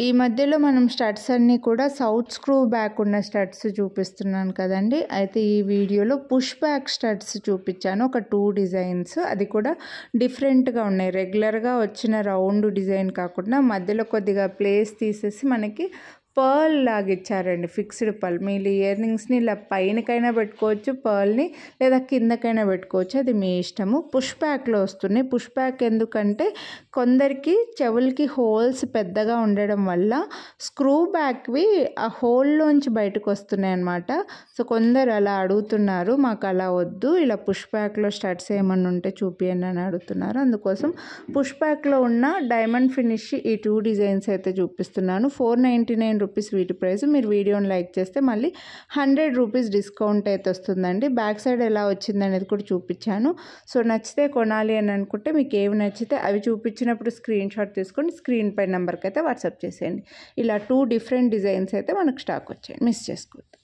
ఈ మధ్యలో మనం స్టడ్స్ అన్నీ కూడా సౌత్ స్క్రూ బ్యాక్ ఉన్న స్టడ్స్ చూపిస్తున్నాను కదండి. అయితే ఈ వీడియోలో పుష్ బ్యాక్ స్టడ్స్ చూపించాను, ఒక 2 డిజైన్స్. అది కూడా డిఫరెంట్గా ఉన్నాయి. రెగ్యులర్గా వచ్చిన రౌండ్ డిజైన్ కాకుండా మధ్యలో కొద్దిగా ప్లేస్ తీసేసి మనకి పర్ల్ లాగా ఇచ్చారండి, ఫిక్స్డ్ పర్ల్. మీరు ఇయర్ రింగ్స్ని ఇలా పైనకైనా పెట్టుకోవచ్చు పర్ల్ని, లేదా కిందకైనా పెట్టుకోవచ్చు, అది మీ ఇష్టము. పుష్ బ్యాక్లో వస్తున్నాయి. పుష్ బ్యాక్ ఎందుకంటే కొందరికి చెవులకి హోల్స్ పెద్దగా ఉండడం వల్ల స్క్రూ బ్యాక్వి ఆ హోల్లోంచి బయటకు వస్తున్నాయి అన్నమాట. సో కొందరు అలా అడుగుతున్నారు, మాకు అలా వద్దు, ఇలా పుష్ బ్యాక్లో స్టడ్స్ ఏమన్నా ఉంటే చూపియండి అని అడుగుతున్నారు. అందుకోసం పుష్ బ్యాక్లో ఉన్న డైమండ్ ఫినిష్ ఈ 2 డిజైన్స్ అయితే చూపిస్తున్నాను. 499 రూపీస్ వీటి ప్రైస్. మీరు వీడియోని లైక్ చేస్తే మళ్ళీ 100 రూపీస్ డిస్కౌంట్ అయితే వస్తుందండి. బ్యాక్ సైడ్ ఎలా వచ్చింది అనేది కూడా చూపించాను. సో నచ్చితే కొనాలి అని అనుకుంటే మీకు ఏవి నచ్చితే అవి చూపించినప్పుడు స్క్రీన్ షాట్ తీసుకొని స్క్రీన్ పై నెంబర్కి అయితే వాట్సాప్ చేసేయండి. ఇలా 2 డిఫరెంట్ డిజైన్స్ అయితే మనకు స్టాక్ వచ్చాయి, మిస్ చేసుకోవద్దు.